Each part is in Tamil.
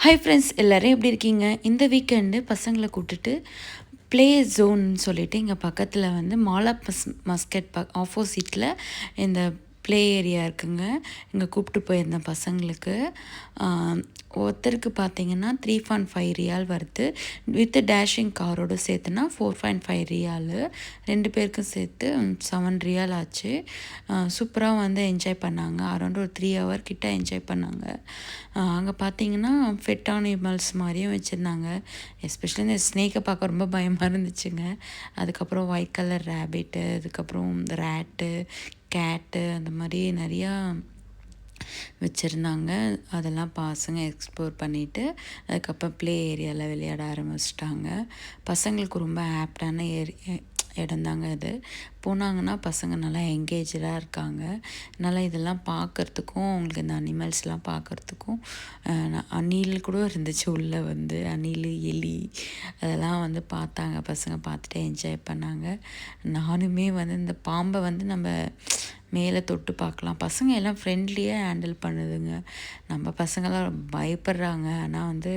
ஹாய் ஃப்ரெண்ட்ஸ், எல்லோரும் எப்படி இருக்கீங்க? இந்த வீக்கெண்டு பசங்களை கூப்பிட்டுட்டு ப்ளே ஜோன்னு சொல்லிட்டு இங்கே பக்கத்தில் வந்து மாலா மஸ்கட் ஆப்போசிட்டில் இந்த ப்ளே ஏரியா இருக்குங்க. இங்கே கூப்பிட்டு போயிருந்தேன் பசங்களுக்கு. ஒருத்தருக்கு பார்த்தீங்கன்னா 3.5 ரியால் வருது. வித் டேஷிங் காரோடு சேர்த்துனா 4.5 ரியாலு. 2 பேருக்கும் சேர்த்து 7 ரியால் ஆச்சு. சூப்பராக வந்து என்ஜாய் பண்ணாங்க. அரௌண்ட் ஒரு 3 ஹவர் கிட்ட என்ஜாய் பண்ணாங்க. அங்கே பார்த்தீங்கன்னா ஃபெட் அனிமல்ஸ் மாதிரியும் வச்சுருந்தாங்க. எஸ்பெஷலி இந்த ஸ்னேக்கை பார்க்க ரொம்ப பயமாக இருந்துச்சுங்க. அதுக்கப்புறம் ஒயிட் கலர் ரேபிட்டு, அதுக்கப்புறம் ரேட்டு, கேட்டு, அந்த மாதிரி நிறையா வச்சுருந்தாங்க. அதெல்லாம் பசங்க எக்ஸ்ப்ளோர் பண்ணிவிட்டு அதுக்கப்புறம் ப்ளே ஏரியாவில் விளையாட ஆரம்பிச்சிட்டாங்க. பசங்களுக்கு ரொம்ப ஆப்டான இடந்தாங்க இது. போனாங்கன்னா பசங்க நல்லா என்கேஜாக இருக்காங்க. நல்லா இதெல்லாம் பார்க்குறதுக்கும் அவங்களுக்கு இந்த அனிமல்ஸ்லாம் பார்க்குறதுக்கும் அணில் கூட இருந்துச்சு உள்ளே வந்து. அணில், எலி அதெல்லாம் வந்து பார்த்தாங்க. பசங்க பார்த்துட்டு என்ஜாய் பண்ணாங்க. நானுமே வந்து இந்த பாம்பை வந்து நம்ம மேலே தொட்டு பார்க்கலாம். பசங்க எல்லாம் ஃப்ரெண்ட்லியாக ஹேண்டில் பண்ணுதுங்க. நம்ம பசங்களாம் பயப்படுறாங்க. ஆனால் வந்து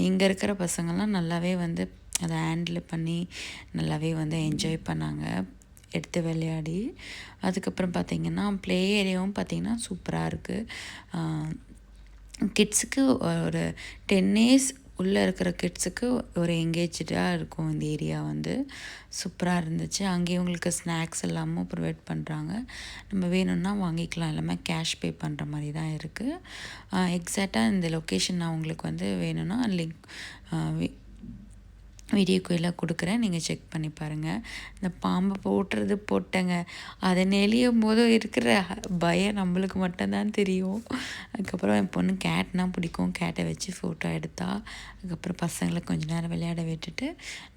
இங்கே இருக்கிற பசங்கள்லாம் நல்லாவே வந்து அதை ஹேண்டில் பண்ணி நல்லாவே வந்து என்ஜாய் பண்ணாங்க, எடுத்து விளையாடி. அதுக்கப்புறம் பார்த்திங்கன்னா ப்ளே ஏரியாவும் பார்த்திங்கன்னா சூப்பராக இருக்குது. கிட்ஸுக்கு ஒரு 10 இயர்ஸ் உள்ளே இருக்கிற கிட்ஸுக்கு ஒரு எங்கேஜாக இருக்கும் இந்த ஏரியா வந்து. சூப்பராக இருந்துச்சு. அங்கேயும் உங்களுக்கு ஸ்நாக்ஸ் எல்லாமும் ப்ரொவைட் பண்ணுறாங்க. நம்ம வேணும்னா வாங்கிக்கலாம். எல்லாமே கேஷ் பே பண்ணுற மாதிரி தான் இருக்குது. எக்ஸாக்டாக இந்த லொக்கேஷன் நான் உங்களுக்கு வந்து வேணும்னா லிங்க் வீடியோக்குள்ளே கொடுக்குறேன், நீங்கள் செக் பண்ணி பாருங்கள். இந்த பாம்பை போட்டேங்க. அதை நெளியும் போது இருக்கிற பயம் நம்மளுக்கு மட்டும்தான் தெரியும். அதுக்கப்புறம் என் பொண்ணு கேட்னால் பிடிக்கும். கேட்டை வச்சு ஃபோட்டோ எடுத்தா. அதுக்கப்புறம் பசங்களை கொஞ்சம் நேரம் விளையாட விட்டுட்டு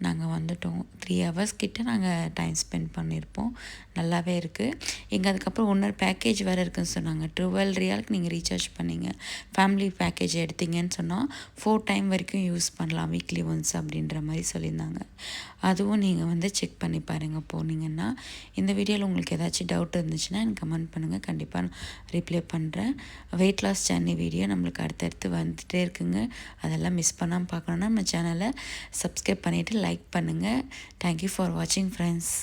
நாங்கள் வந்துட்டோம். 3 ஹவர்ஸ் கிட்ட நாங்கள் டைம் ஸ்பெண்ட் பண்ணியிருப்போம். நல்லாவே இருக்குது. இங்கே அதுக்கப்புறம் இன்னொரு பேக்கேஜ் வேறு இருக்குதுன்னு சொன்னாங்க. 12 ரியாலுக்கு நீங்கள் ரீசார்ஜ் பண்ணிங்க, ஃபேமிலி பேக்கேஜ் எடுத்தீங்கன்னு சொன்னால் 4 டைம் வரைக்கும் யூஸ் பண்ணலாம் வீக்லி ஒன்ஸ் அப்படின்ற மாதிரி சொல்லியிருந்தாங்க. அதுவும் நீங்கள் வந்து செக் பண்ணி பாருங்கள் போனீங்கன்னா. இந்த வீடியோவில் உங்களுக்கு ஏதாச்சும் டவுட் இருந்துச்சுன்னா எனக்கு கமெண்ட் பண்ணுங்கள். கண்டிப்பாக நான் ரிப்ளை பண்ணுறேன். வெயிட் லாஸ் ஜர்னி வீடியோ நம்மளுக்கு அடுத்தடுத்து வந்துகிட்டே இருக்குங்க. அதெல்லாம் மிஸ் பண்ணாமல் பார்க்கணுன்னா நம்ம சேனலை சப்ஸ்கிரைப் பண்ணிவிட்டு லைக் பண்ணுங்கள். தேங்க்யூ ஃபார் வாட்சிங் ஃப்ரெண்ட்ஸ்.